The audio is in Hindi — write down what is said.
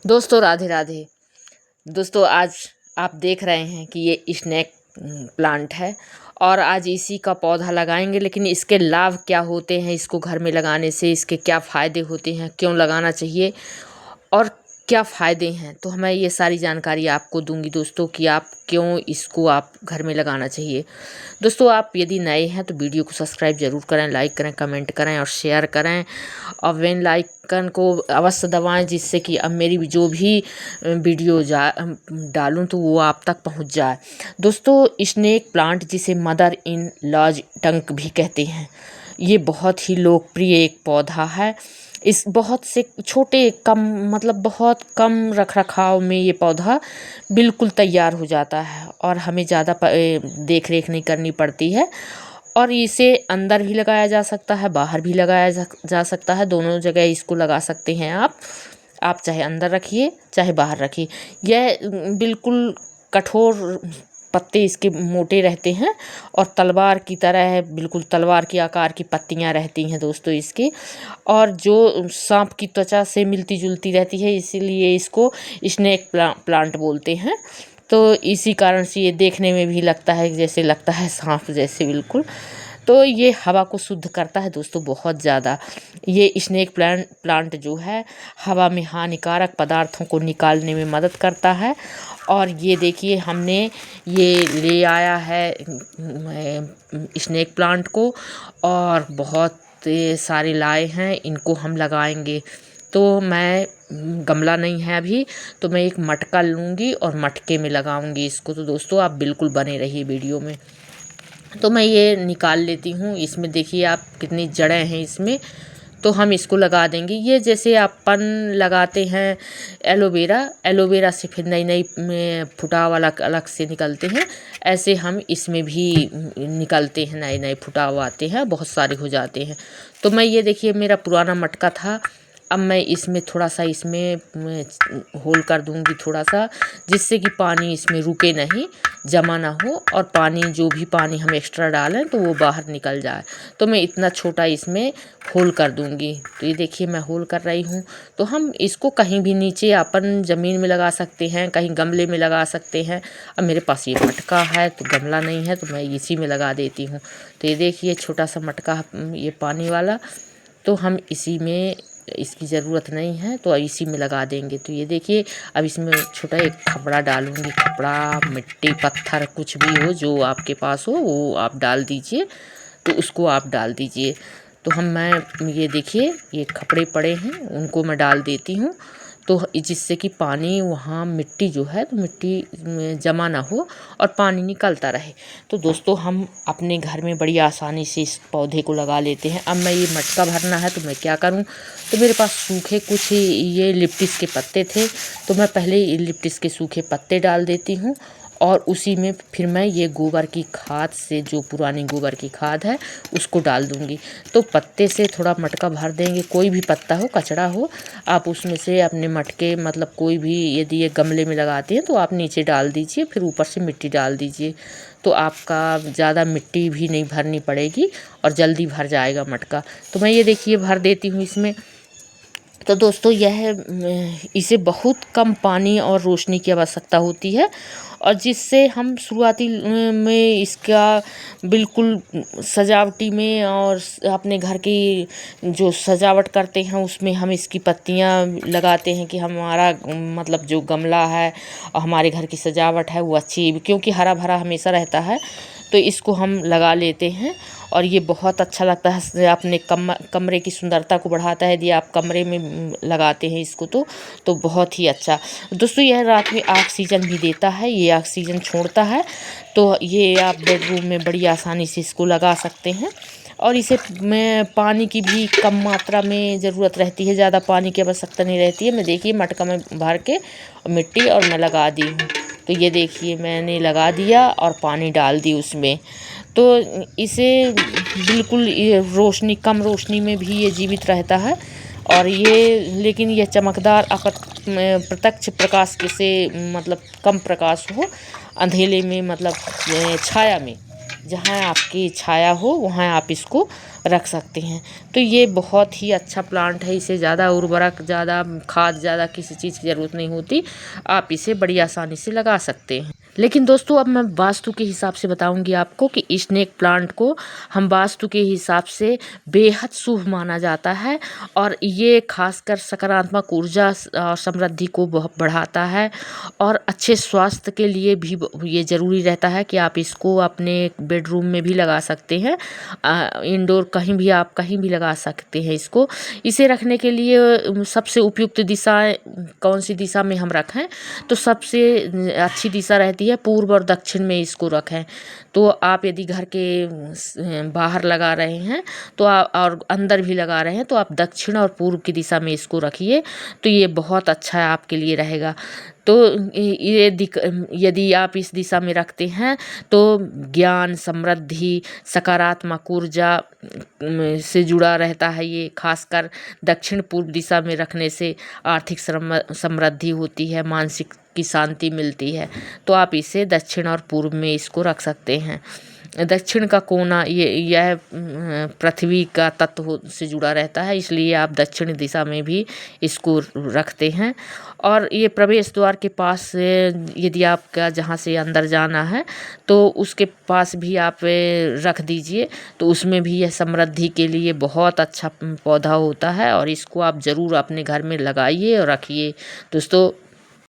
दोस्तों राधे राधे। दोस्तों आज आप देख रहे हैं कि ये स्नेक प्लांट है और आज इसी का पौधा लगाएंगे। लेकिन इसके लाभ क्या होते हैं, इसको घर में लगाने से इसके क्या फ़ायदे होते हैं, क्यों लगाना चाहिए और क्या फ़ायदे हैं, तो मैं ये सारी जानकारी आपको दूंगी दोस्तों कि आप क्यों इसको आप घर में लगाना चाहिए। दोस्तों आप यदि नए हैं तो वीडियो को सब्सक्राइब ज़रूर करें, लाइक करें, कमेंट करें और शेयर करें और बेल आइकन को अवश्य दबाएं, जिससे कि अब मेरी जो भी वीडियो डालूं तो वो आप तक पहुंच जाए। दोस्तों स्नेक प्लांट, जिसे मदर इन लॉज टंक भी कहते हैं, ये बहुत ही लोकप्रिय एक पौधा है। इस बहुत से छोटे कम मतलब बहुत कम रख रखाव में ये पौधा बिल्कुल तैयार हो जाता है और हमें ज़्यादा देख रेख नहीं करनी पड़ती है। और इसे अंदर भी लगाया जा सकता है, बाहर भी लगाया जा सकता है, दोनों जगह इसको लगा सकते हैं आप चाहे अंदर रखिए चाहे बाहर रखिए। यह बिल्कुल कठोर पत्ते इसके मोटे रहते हैं और तलवार की तरह है, बिल्कुल तलवार के आकार की पत्तियां रहती हैं दोस्तों इसकी, और जो सांप की त्वचा से मिलती जुलती रहती है, इसीलिए इसको स्नेक प्लांट बोलते हैं। तो इसी कारण से ये देखने में भी लगता है जैसे लगता है सांप जैसे बिल्कुल। तो ये हवा को शुद्ध करता है दोस्तों बहुत ज़्यादा। ये स्नेक प्लांट जो है हवा में हानिकारक पदार्थों को निकालने में मदद करता है। और ये देखिए हमने ये ले आया है स्नेक प्लांट को और बहुत सारे लाए हैं, इनको हम लगाएंगे। तो मैं गमला नहीं है अभी, तो मैं एक मटका लूँगी और मटके में लगाऊंगी इसको। तो दोस्तों आप बिल्कुल बने रहिए वीडियो में। तो मैं ये निकाल लेती हूँ। इसमें देखिए आप कितनी जड़ें हैं इसमें, तो हम इसको लगा देंगे। ये जैसे अपन लगाते हैं एलोवेरा से फिर नई नई फुटाव अलग अलग से निकलते हैं, ऐसे हम इसमें भी निकलते हैं, नए नए फुटाव आते हैं, बहुत सारे हो जाते हैं। तो मैं ये देखिए मेरा पुराना मटका था, अब मैं इसमें थोड़ा सा इसमें होल कर दूंगी थोड़ा सा, जिससे कि पानी इसमें रुके नहीं, जमा ना हो, और पानी जो भी पानी हम एक्स्ट्रा डालें तो वो बाहर निकल जाए। तो मैं इतना छोटा इसमें होल कर दूंगी। तो ये देखिए मैं होल कर रही हूँ। तो हम इसको कहीं भी नीचे अपन ज़मीन में लगा सकते हैं, कहीं गमले में लगा सकते हैं। अब मेरे पास ये मटका है तो गमला नहीं है, तो मैं इसी में लगा देती हूँ। तो ये देखिए छोटा सा मटका ये पानी वाला, तो हम इसी में, इसकी ज़रूरत नहीं है तो इसी में लगा देंगे। तो ये देखिए अब इसमें छोटा एक खपड़ा डालूंगी, खपड़ा मिट्टी पत्थर कुछ भी हो जो आपके पास हो वो आप डाल दीजिए, तो उसको आप डाल दीजिए। तो मैं ये देखिए ये खपड़े पड़े हैं उनको मैं डाल देती हूँ, तो जिससे कि पानी वहाँ मिट्टी जो है तो मिट्टी में जमा ना हो और पानी निकलता रहे। तो दोस्तों हम अपने घर में बड़ी आसानी से इस पौधे को लगा लेते हैं। अब मैं ये मटका भरना है तो मैं क्या करूँ, तो मेरे पास सूखे कुछ ये लिप्टिस के पत्ते थे, तो मैं पहले लिप्टिस के सूखे पत्ते डाल देती हूँ और उसी में फिर मैं ये गोबर की खाद से, जो पुरानी गोबर की खाद है उसको डाल दूँगी। तो पत्ते से थोड़ा मटका भर देंगे, कोई भी पत्ता हो कचड़ा हो आप उसमें से अपने मटके मतलब कोई भी, यदि ये गमले में लगाते हैं तो आप नीचे डाल दीजिए, फिर ऊपर से मिट्टी डाल दीजिए, तो आपका ज़्यादा मिट्टी भी नहीं भरनी पड़ेगी और जल्दी भर जाएगा मटका। तो मैं ये देखिए भर देती हूँ इसमें। तो दोस्तों इसे बहुत कम पानी और रोशनी की आवश्यकता होती है, और जिससे हम शुरुआती में इसका बिल्कुल सजावटी में और अपने घर की जो सजावट करते हैं उसमें हम इसकी पत्तियां लगाते हैं कि हमारा मतलब जो गमला है और हमारे घर की सजावट है वो अच्छी, क्योंकि हरा भरा हमेशा रहता है तो इसको हम लगा लेते हैं और ये बहुत अच्छा लगता है, अपने कमरे की सुंदरता को बढ़ाता है। यदि आप कमरे में लगाते हैं इसको तो बहुत ही अच्छा। दोस्तों यह रात में ऑक्सीजन भी देता है, ये ऑक्सीजन छोड़ता है, तो ये आप बेडरूम में बड़ी आसानी से इसको लगा सकते हैं। और इसे में पानी की भी कम मात्रा में ज़रूरत रहती है, ज़्यादा पानी की आवश्यकता नहीं रहती है। मैं देखिए मटका में भर के मिट्टी और मैं लगा दी हूँ। तो ये देखिए मैंने लगा दिया और पानी डाल दी उसमें। तो इसे बिल्कुल रोशनी, कम रोशनी में भी ये जीवित रहता है, और ये लेकिन यह चमकदार प्रत्यक्ष प्रकाश से मतलब कम प्रकाश हो, अंधेले में मतलब छाया में, जहाँ आपकी छाया हो वहाँ आप इसको रख सकते हैं। तो ये बहुत ही अच्छा प्लांट है, इसे ज़्यादा उर्वरक, ज़्यादा खाद, ज़्यादा किसी चीज़ की ज़रूरत नहीं होती। आप इसे बड़ी आसानी से लगा सकते हैं। लेकिन दोस्तों अब मैं वास्तु के हिसाब से बताऊंगी आपको कि स्नेक प्लांट को हम वास्तु के हिसाब से बेहद शुभ माना जाता है, और ये खासकर सकारात्मक ऊर्जा और समृद्धि को बहुत बढ़ाता है, और अच्छे स्वास्थ्य के लिए भी ये ज़रूरी रहता है कि आप इसको अपने बेडरूम में भी लगा सकते हैं। इंडोर कहीं भी, आप कहीं भी लगा सकते हैं इसको। इसे रखने के लिए सबसे उपयुक्त दिशा कौन सी दिशा में हम रखें, तो सबसे अच्छी दिशा रहती है पूर्व और दक्षिण में इसको रखें। तो आप यदि घर के बाहर लगा रहे हैं तो और अंदर भी लगा रहे हैं तो आप दक्षिण और पूर्व की दिशा में इसको रखिए, तो ये बहुत अच्छा है आपके लिए रहेगा। तो ये यदि आप इस दिशा में रखते हैं तो ज्ञान, समृद्धि, सकारात्मक ऊर्जा से जुड़ा रहता है। ये खासकर दक्षिण पूर्व दिशा में रखने से आर्थिक समृद्धि होती है, मानसिक की शांति मिलती है। तो आप इसे दक्षिण और पूर्व में इसको रख सकते हैं। दक्षिण का कोना यह पृथ्वी का तत्व से जुड़ा रहता है, इसलिए आप दक्षिण दिशा में भी इसको रखते हैं। और ये प्रवेश द्वार के पास यदि आपका जहाँ से अंदर जाना है तो उसके पास भी आप रख दीजिए, तो उसमें भी यह समृद्धि के लिए बहुत अच्छा पौधा होता है, और इसको आप ज़रूर अपने घर में लगाइए और रखिए। दोस्तों